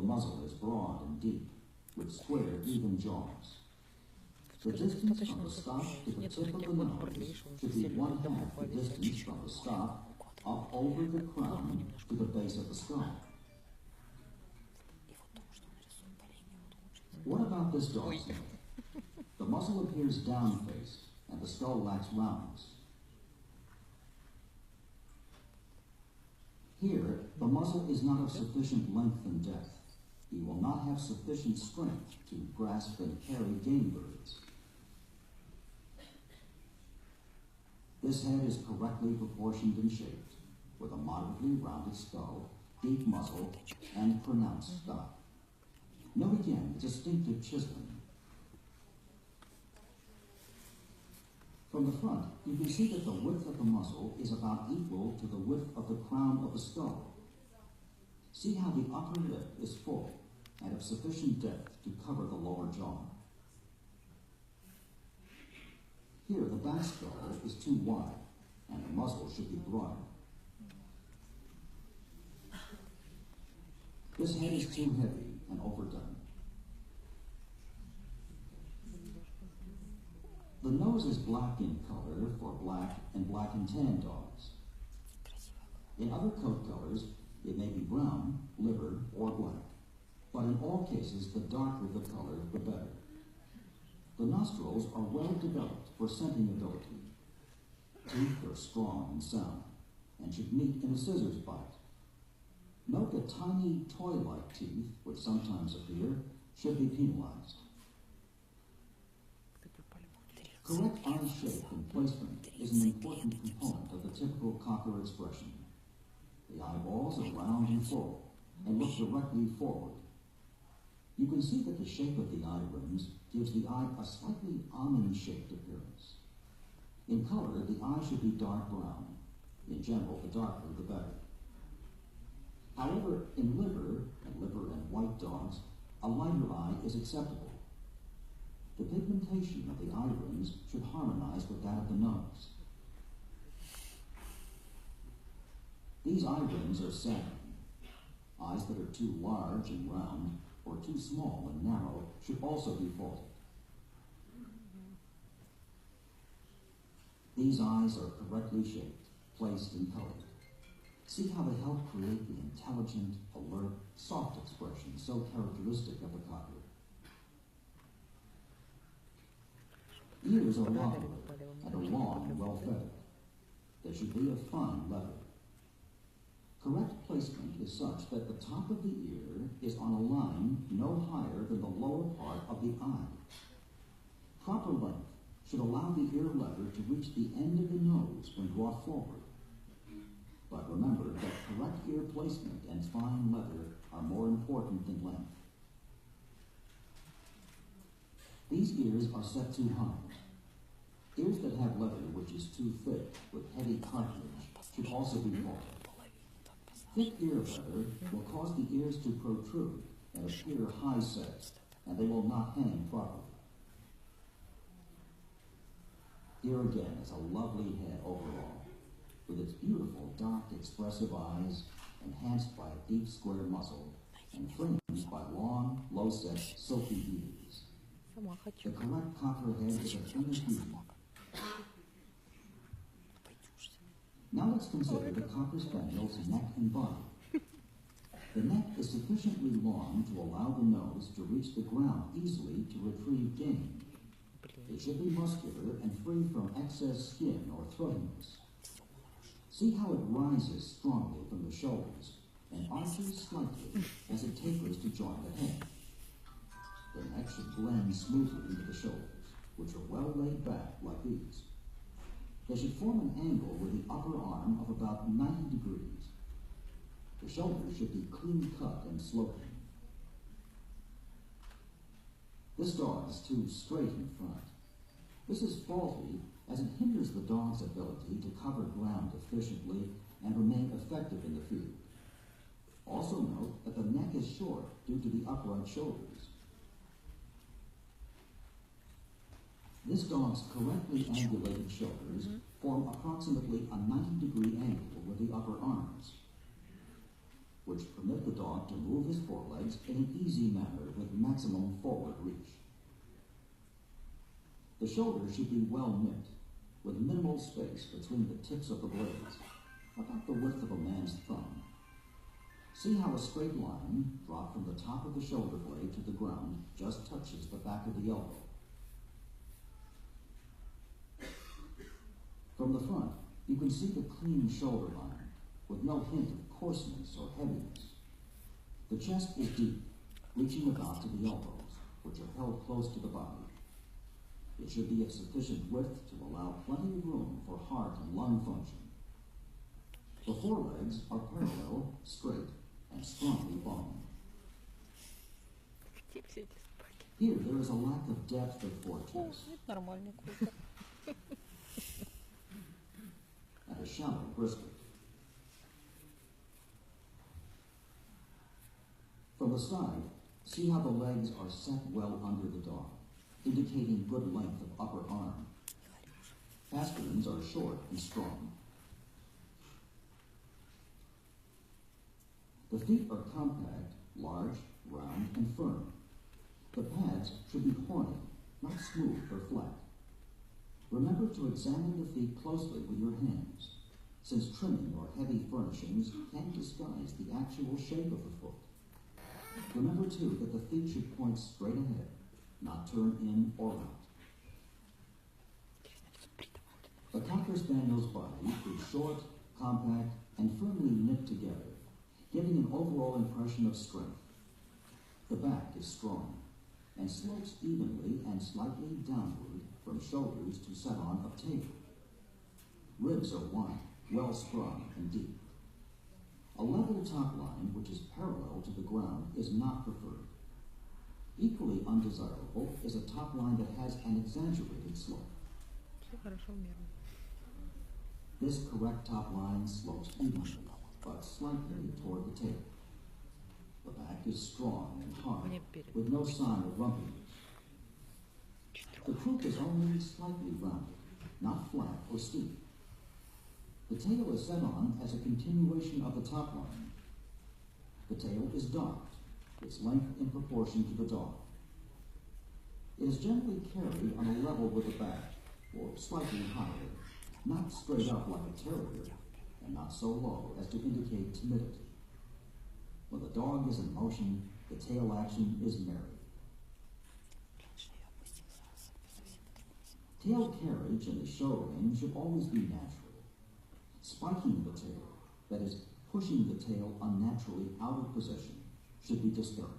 muzzle is broad and deep, with square, even jaws. The distance from the stop to the tip of the nose should be 1/2 the distance from the stop up over the crown to the base of the skull. What about this dog's neck? The muzzle appears down-faced, and the skull lacks roundness. Here, the muzzle is not of sufficient length and depth. He will not have sufficient strength to grasp and carry game birds. This head is correctly proportioned and shaped, with a moderately rounded skull, deep muzzle, and pronounced stop. Note again the distinctive chiseling. From the front, you can see that the width of the muzzle is about equal to the width of the crown of the skull. See how the upper lip is full and of sufficient depth to cover the lower jaw. Here, the back skull is too wide, and the muzzle should be broader. This head is too heavy and overdone. The nose is black in color for black and black and tan dogs. In other coat colors, it may be brown, liver, or black, but in all cases, the darker the color, the better. The nostrils are well developed for scenting ability. Teeth are strong and sound, and should meet in a scissors bite. Note that tiny toy-like teeth, which sometimes appear, should be penalized. Correct eye shape and placement is an important component of the typical cocker expression. The eyeballs are round and full, and look directly forward. You can see that the shape of the eye rims gives the eye a slightly almond-shaped appearance. In color, the eye should be dark brown. In general, the darker the better. However, in liver and white dogs, a lighter eye is acceptable. The pigmentation of the eye rims should harmonize with that of the nose. These eye rims are sagging. Eyes that are too large and round or too small and narrow should also be faulted. These eyes are correctly shaped, placed, and colored. See how they help create the intelligent, alert, soft expression so characteristic of the cocker. Ears are longer and are long and well feathered. They should be of fine leather. Correct placement is such that the top of the ear is on a line no higher than the lower part of the eye. Proper length should allow the ear leather to reach the end of the nose when brought forward. But remember that correct ear placement and fine leather are more important than length. These ears are set too high. Ears that have leather which is too thick with heavy cartilage should also be faulted. Thick ear leather will cause the ears to protrude and appear high-set, and they will not hang properly. Here again is a lovely head overall, with its beautiful, dark, expressive eyes, enhanced by a deep, square muzzle, and fringed by long, low-set, silky ears. The correct cocker head is a finished beauty. Now let's consider the cocker spaniel's neck and body. The neck is sufficiently long to allow the nose to reach the ground easily to retrieve game. It should be muscular and free from excess skin or throatiness. See how it rises strongly from the shoulders and arches slightly as it tapers to join the head. The neck should blend smoothly into the shoulders, which are well laid back like these. They should form an angle with the upper arm of about 90 degrees. The shoulders should be clean cut and sloping. This dog is too straight in front. This is faulty as it hinders the dog's ability to cover ground efficiently and remain effective in the field. Also note that the neck is short due to the upright shoulders. This dog's correctly angulated shoulders form approximately a 90-degree angle with the upper arms. which permit the dog to move his forelegs in an easy manner with maximum forward reach. The shoulders should be well knit, with minimal space between the tips of the blades, about the width of a man's thumb. See how a straight line, dropped from the top of the shoulder blade to the ground, just touches the back of the elbow. From the front, you can see the clean shoulder line, with no hint of coarseness or heaviness. The chest is deep, reaching about to the elbows, which are held close to the body. It should be of sufficient width to allow plenty of room for heart and lung function. The forelegs are parallel, straight, and strongly boned. Here there is a lack of depth of forechest and a shallow brisket. From the side, see how the legs are set well under the dog, indicating good length of upper arm. Pasterns are short and strong. The feet are compact, large, round, and firm. The pads should be horny, not smooth or flat. Remember to examine the feet closely with your hands, since trimming or heavy furnishings can disguise the actual shape of the foot. Remember, too, that the feet should point straight ahead, not turn in or out. The Cocker Spaniel's body is short, compact, and firmly knit together, giving an overall impression of strength. The back is strong and slopes evenly and slightly downward from shoulders to set on of tail. Ribs are wide, well sprung, and deep. A level top line, which is parallel to the ground, is not preferred. Equally undesirable is a top line that has an exaggerated slope. This correct top line slopes evenly, but slightly toward the tail. The back is strong and hard, with no sign of rumpiness. The croup is only slightly rounded, not flat or steep. The tail is set on as a continuation of the top line. The tail is docked, its length in proportion to the dog. It is generally carried on a level with the back, or slightly higher, not straight up like a terrier, and not so low as to indicate timidity. When the dog is in motion, the tail action is merry. Tail carriage in the show ring should always be natural. Spiking the tail, that is, pushing the tail unnaturally out of position, should be discouraged.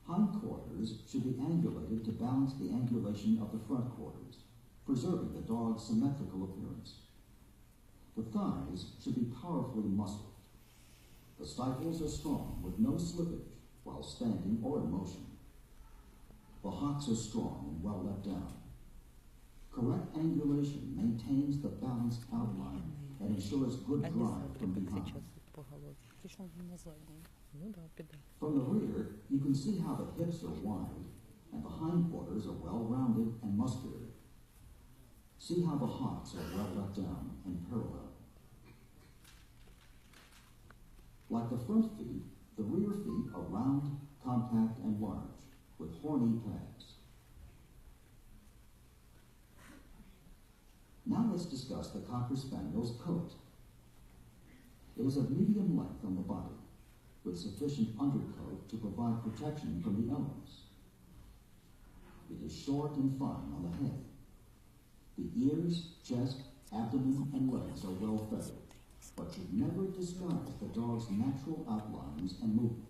Hindquarters should be angulated to balance the angulation of the front quarters, preserving the dog's symmetrical appearance. The thighs should be powerfully muscled. The stifles are strong with no slippage while standing or in motion. The hocks are strong and well let down. Correct angulation maintains the balanced outline and ensures good drive from behind. From the rear, you can see how the hips are wide and the hindquarters are well rounded and muscular. See how the hocks are well let down and parallel. Like the front feet, the rear feet are round, compact, and large, with horny pads. Now let's discuss the Cocker Spaniel's coat. It is of medium length on the body, with sufficient undercoat to provide protection from the elements. It is short and fine on the head. The ears, chest, abdomen, and legs are well feathered, but should never disguise the dog's natural outlines and movement.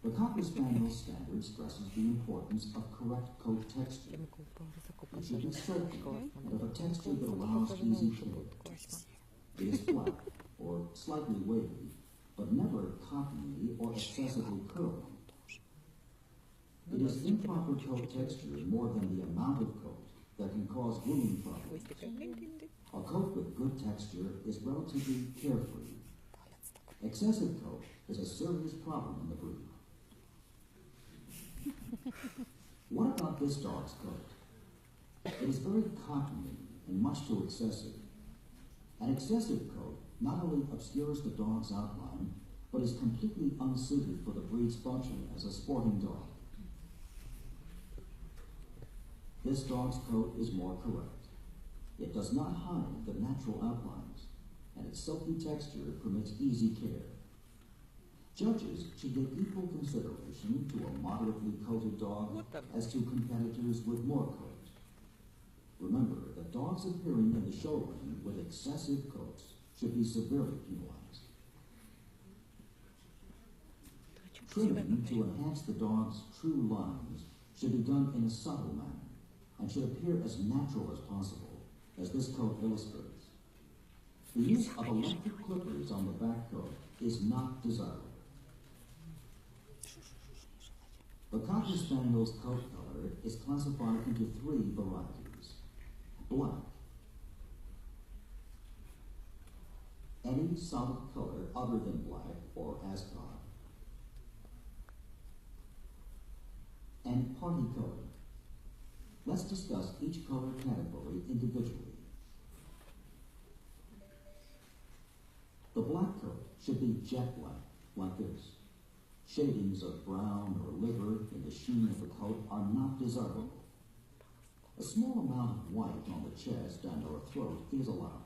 The Cocker Spaniel standard stresses the importance of correct coat texture. It should be silky and of a texture that allows easy care. It is flat or slightly wavy, but never cottony or excessively curly. It is improper coat texture more than the amount of coat that can cause grooming problems. A coat with good texture is relatively carefree. Excessive coat is a serious problem in the breed. What about this dog's coat? It is very cottony and much too excessive, An excessive coat not only obscures the dog's outline, but is completely unsuited for the breed's function as a sporting dog. This dog's coat is more correct. It does not hide the natural outlines, and its silky texture permits easy care. Judges should give equal consideration to a moderately coated dog as to competitors with more coat. Remember that dogs appearing in the show ring with excessive coats should be severely penalized. Trimming to enhance the dog's true lines should be done in a subtle manner and should appear as natural as possible, as this coat illustrates. The use of electric clippers on the back coat is not desirable. The Cocker Spaniel's coat color is classified into 3 varieties. Black. Any solid color other than black or ascot. And party color. Let's discuss each color category individually. The black coat should be jet black, like this. Shadings of brown or liver in the sheen of the coat are not desirable. A small amount of white on the chest and or throat is allowed,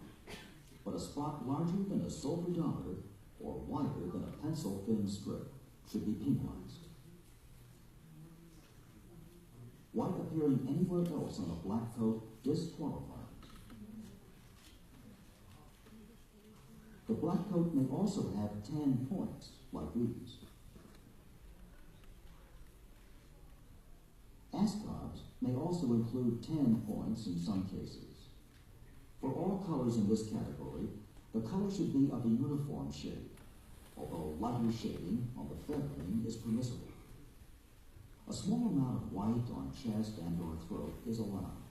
but a spot larger than a silver dollar or wider than a pencil-thin strip should be penalized. White appearing anywhere else on a black coat disqualifies. The black coat may also have tan points, like these. Ascots may also include tan points in some cases. For all colors in this category, the color should be of a uniform shade, although lighter shading on the feathering is permissible. A small amount of white on chest and or throat is allowed,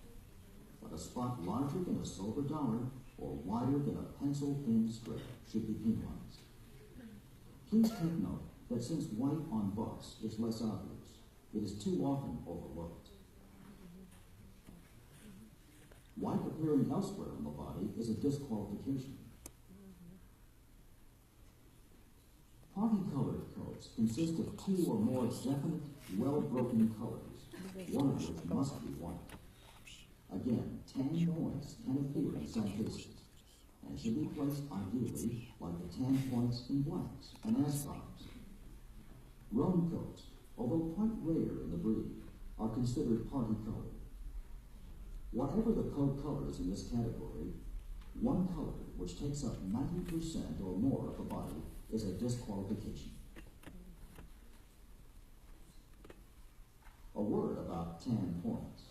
but a spot larger than a silver dollar or wider than a pencil-thin strip should be penalized. Please take note that since white on bucks is less obvious, it is too often overlooked. White appearing elsewhere on the body is a disqualification. Party-colored coats consist of 2 or more definite, well-broken colors, one of which must be white. Again, tan points can appear in some cases, and should be placed ideally like the tan points in blacks and ascots. Roan coats, although quite rare in the breed, are considered party-colored. Whatever the coat colors in this category, one color which takes up 90% or more of the body is a disqualification. A word about tan points.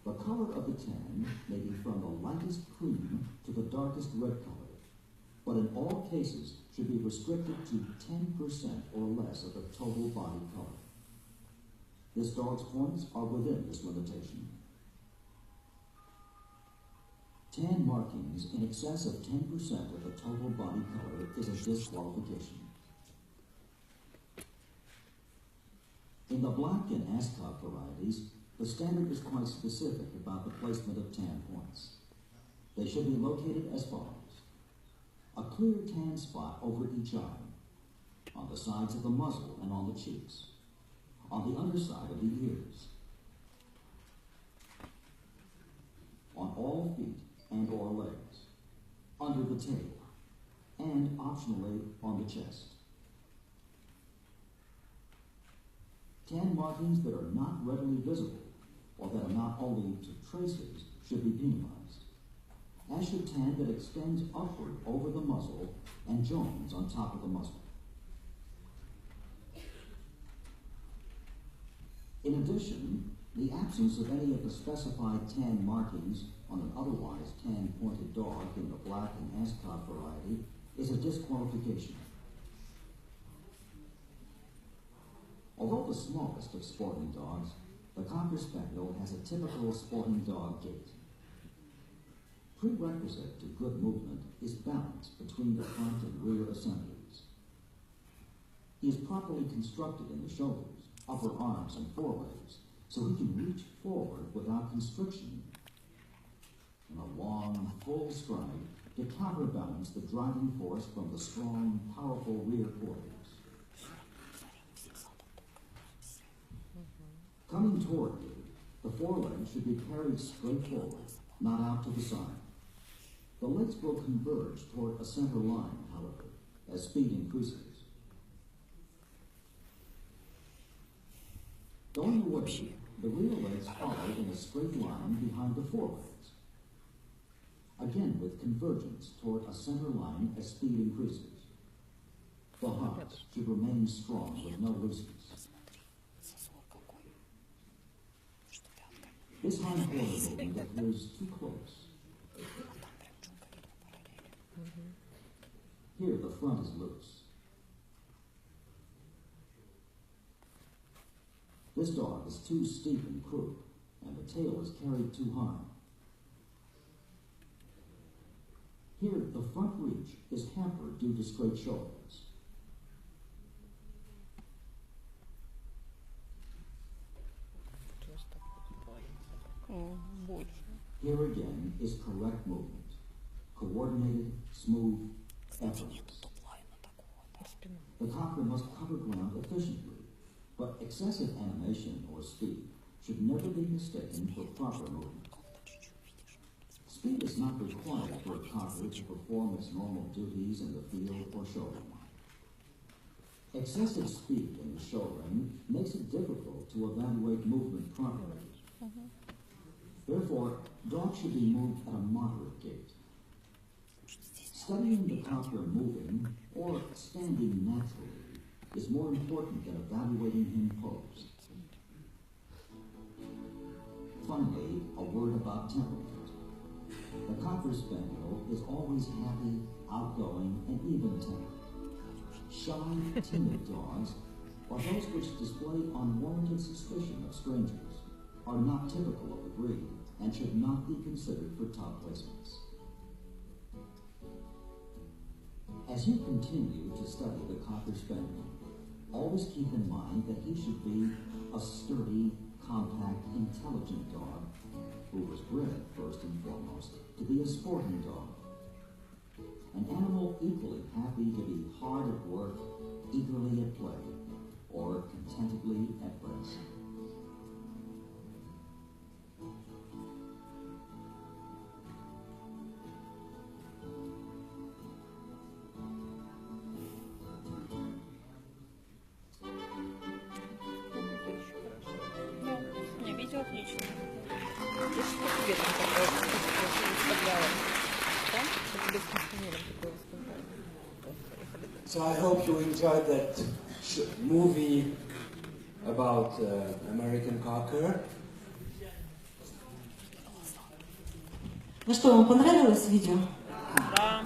The color of the tan may be from the lightest cream to the darkest red color, but in all cases should be restricted to 10% or less of the total body color. This dog's points are within this limitation. Tan markings in excess of 10% of the total body color is a disqualification. In the black and ascot varieties, the standard is quite specific about the placement of tan points. They should be located as follows. A clear tan spot over each eye, on the sides of the muzzle and on the cheeks, on the underside of the ears, on all feet and or legs, under the tail, and optionally on the chest. Tan markings that are not readily visible or that amount only to traces should be penalized, as should tan that extends upward over the muzzle and joins on top of the muzzle. In addition, the absence of any of the specified tan markings on an otherwise tan-pointed dog in the black and ascot variety is a disqualification. Although the smallest of sporting dogs, the Cocker Spaniel has a typical sporting dog gait. Prerequisite to good movement is balance between the front and rear assemblies. He is properly constructed in the shoulders, upper arms, and forelegs, so he can reach forward without constriction. In a long, full stride, to counterbalance the driving force from the strong, powerful rear quarters. Coming toward you, the forelegs should be carried straight forward, not out to the side. The legs will converge toward a center line, however, as speed increases. Going away, the rear legs follow in a straight line behind the forelegs, again with convergence toward a center line as speed increases. The hocks should remain strong with no looseness. This hind quarter movement appears too close. Here the front is loose. This dog is too steep and croup, and the tail is carried too high. Here the front reach is hampered due to straight shoulders. Here again is correct movement, coordinated, smooth, effortless. The cocker must cover ground efficiently, but excessive animation or speed should never be mistaken for proper movement. Speed is not required for a cocker to perform its normal duties in the field or showing. Excessive speed in the show ring makes it difficult to evaluate movement properly. Therefore, dogs should be moved at a moderate gait. Studying the cocker moving or standing naturally is more important than evaluating him posed. Finally, a word about temperament. The Cocker Spaniel is always happy, outgoing, and even-tempered. Shy, timid dogs, or those which display unwarranted suspicion of strangers, are not typical of the breed and should not be considered for top placements. As you continue to study the Cocker Spaniel, always keep in mind that he should be a sturdy, compact, intelligent dog who was bred, first and foremost, to be a sporting dog. An animal equally happy to be hard at work, eagerly at play, or contentedly at rest. Отлично. Я что тебе там такое выставляла? Там? Что тебе с инженером такое выставляла? So I hope you enjoyed that movie about American Cocker. Ну что, вам понравилось видео? Да.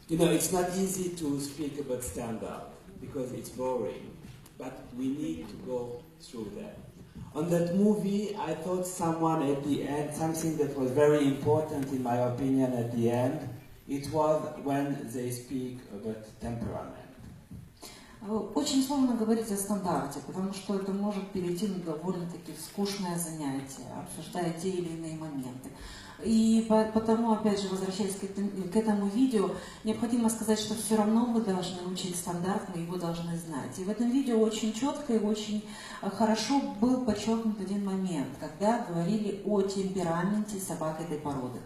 You know, it's not easy to speak about stand-up because it's boring, but we need to go through that. On that movie, I thought someone at the end, something that was very important in my opinion at the end, it was when they speak about temperament. Очень сложно говорить о стандарте, потому что это может перейти на довольно-таки скучное занятие, обсуждая те или иные моменты. И потому, опять же, возвращаясь к этому видео, необходимо сказать, что все равно вы должны учить стандарт, мы его должны знать. И в этом видео очень четко и очень хорошо был подчеркнут один момент, когда говорили о темпераменте собак этой породы.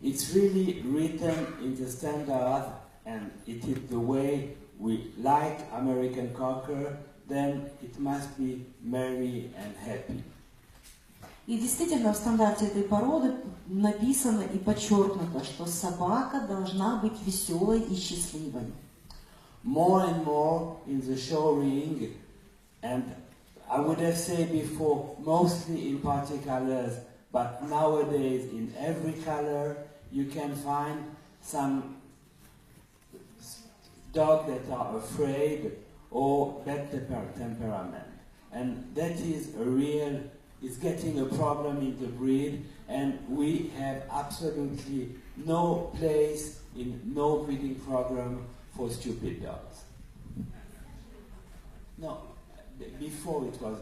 It's really written in the standard, and it is the way we like American Cocker, then it must be merry and happy. И действительно в стандарте этой породы написано и подчеркнуто, что собака должна быть веселой и счастливой. More and more in the show ring, and I would have said before, mostly in party colors, but nowadays in every color you can find some dogs that are afraid or bad temperament. And that is a real, it's getting a problem in the breed, and we have absolutely no place in no breeding program for stupid dogs. No, before it was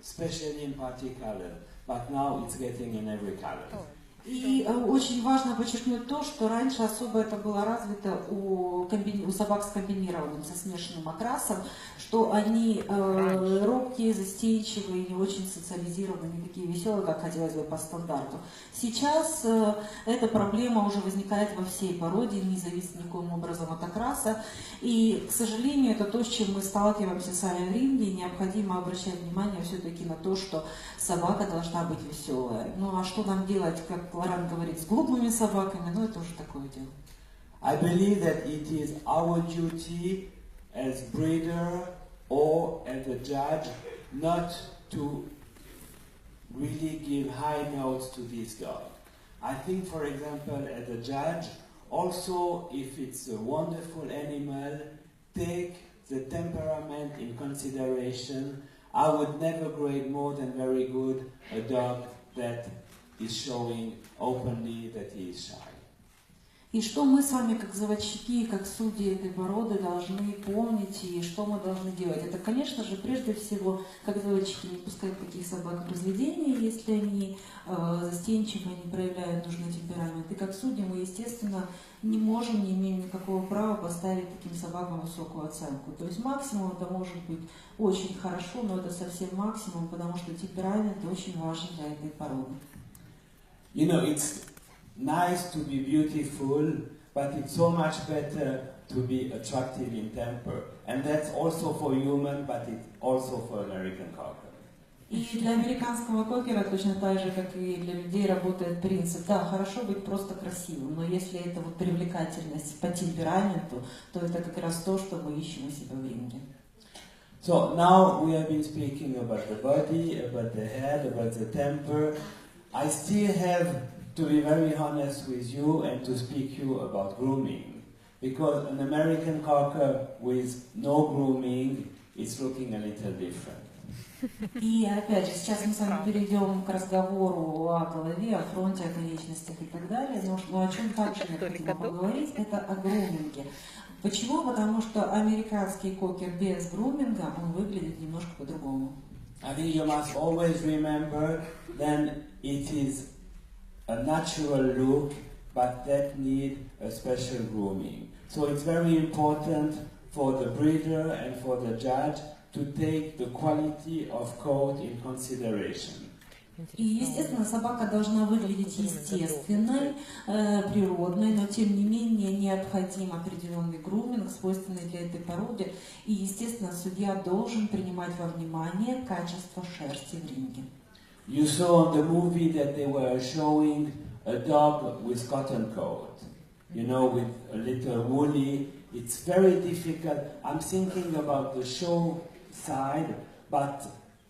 especially in party color, but now it's getting in every color. И очень важно подчеркнуть то, что раньше особо это было развито у собак с комбинированным, со смешанным окрасом, что они робкие, застенчивые, не очень социализированные, не такие веселые, как хотелось бы по стандарту. Сейчас эта проблема уже возникает во всей породе, не зависит никаким образом от окраса. И, к сожалению, это то, с чем мы сталкиваемся сами в ринге. Необходимо обращать внимание все-таки на то, что собака должна быть веселая. Ну а что нам делать, как Лоран говорит, с глупыми собаками, ну это уже такое дело. I believe that it is our duty as breeder or as a judge not to really give high notes to this dog. I think, for example, as a judge, also if it's a wonderful animal, take the temperament in consideration. I would never grade more than very good a dog that is showing openly that he is shy. И что мы с вами, как заводчики, как судьи этой породы, должны помнить и что мы должны делать? Это, конечно же, прежде всего, как заводчики, не пускать таких собак в разведение, если они застенчивы, не проявляют нужный темперамент. И как судьи мы, естественно, не можем, не имеем никакого права поставить таким собакам высокую оценку. То есть максимум это может быть очень хорошо, но это совсем максимум, потому что темперамент очень важен для этой породы. You know, it's nice to be beautiful, but it's so much better to be attractive in temper. And that's also for human, but it's also for American Cocker. И для американского кокера точно так же, как и для людей, работает принцип. Да, хорошо быть просто красивым, но если это вот привлекательность по темпераменту, то это как раз то, что мы ищем у себя в ринге. So now we have been speaking about the body, about the head, about the temper. I still have to be very honest with you and to speak you about grooming. Because an American Cocker with no grooming is looking a little different. И опять же, сейчас мы с вами перейдем к разговору о голове, о фронте, о конечностях и так далее. Но о чем также необходимо поговорить, это о груминге. Почему? Потому что американский кокер без груминга, он выглядит немножко по-другому. I think you must always remember then it is a natural look, but that need a special grooming. So it's very important for the breeder and for the judge to take the quality of coat in consideration. И, естественно, собака должна выглядеть естественной, природной, но, тем не менее, необходим определенный груминг, свойственный для этой породы. И, естественно, судья должен принимать во внимание качество шерсти в ринге. You saw on the movie that they were showing a dog with cotton coat, you know, with a little woolly. It's very difficult. I'm thinking about the show side, but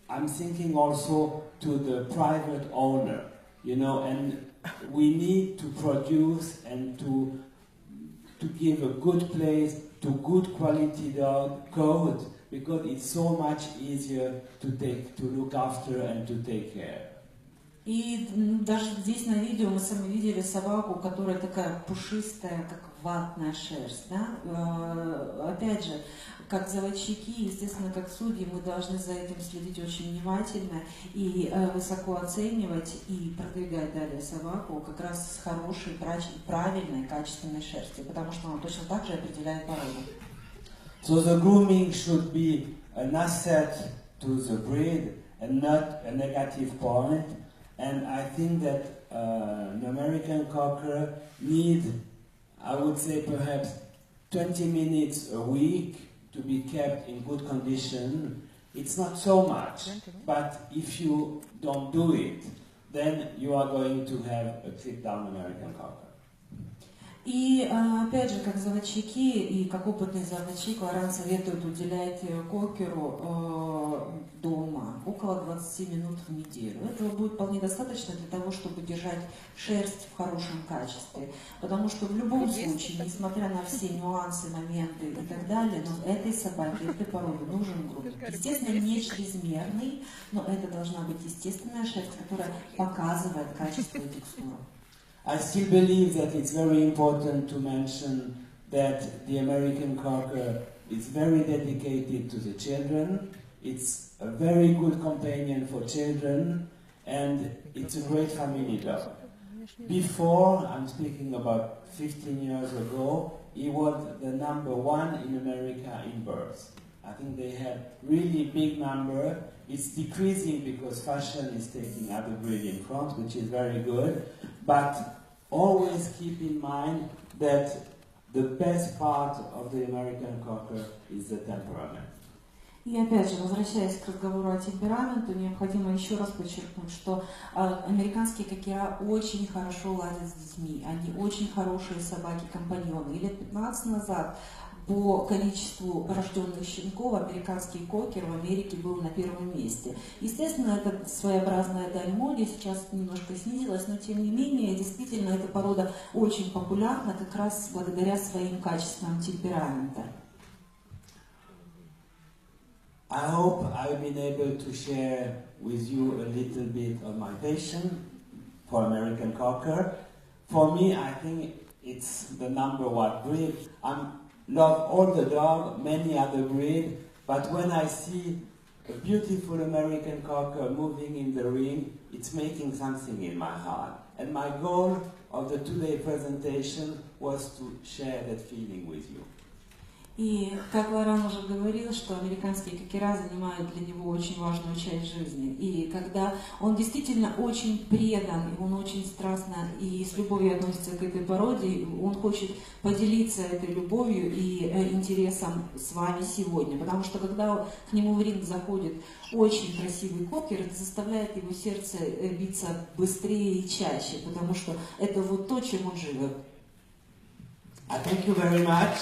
I'm thinking also to the private owner, you know, and we need to produce and to give a good place to good quality dog coat, because it's so much easier to look after and to take care. И даже здесь на видео мы сами видели собаку, которая такая пушистая, как ватная шерсть. Да? Опять же, как заводчики, естественно, как судьи, мы должны за этим следить очень внимательно и высоко оценивать и продвигать далее собаку как раз с хорошей, правильной, качественной шерстью, потому что она точно так же определяет породу. So the grooming should be an asset to the breed and not a negative point. And I think that an American Cocker needs, I would say, perhaps 20 minutes a week to be kept in good condition. It's not so much, but if you don't do it, then you are going to have a sit-down American Cocker. И опять же, как заводчики и как опытный заводчик, Лоран советует уделять кокеру дома около 20 минут в неделю. Этого будет вполне достаточно для того, чтобы держать шерсть в хорошем качестве. Потому что в любом случае, несмотря на все нюансы, моменты и так далее, но этой собаке, этой породе нужен груминг. Естественно, не чрезмерный, но это должна быть естественная шерсть, которая показывает качество и текстуру. I still believe that it's very important to mention that the American Cocker is very dedicated to the children. It's a very good companion for children, and it's a great family dog. Before, I'm speaking about 15 years ago, he was the #1 in America in births. I think they had really big number. It's decreasing because fashion is taking other breed in France, which is very good. But always keep in mind that the best part of the American Cocker is the temperament. И опять же, возвращаясь к разговору о темпераменту, необходимо еще раз подчеркнуть, что американские кокера очень хорошо ладят с детьми, они очень хорошие собаки-компаньоны. И лет 15 назад по количеству рожденных щенков американский кокер в Америке был на первом месте. Естественно, это своеобразная дань моде, сейчас немножко снизилась, но тем не менее, действительно, эта порода очень популярна как раз благодаря своим качествам темперамента. I hope I've been able to share with you a little bit of my passion for American Cocker. For me, I think it's the #1 breed. I love all the dogs, many other breeds, but when I see a beautiful American Cocker moving in the ring, it's making something in my heart. And my goal of the today presentation was to share that feeling with you. И, как Лоран уже говорил, что американские кокера занимают для него очень важную часть жизни. И когда он действительно очень предан, и он очень страстно и с любовью относится к этой породе, он хочет поделиться этой любовью и интересом с вами сегодня. Потому что когда к нему в ринг заходит очень красивый кокер, это заставляет его сердце биться быстрее и чаще, потому что это вот то, чем он живет. Thank you very much.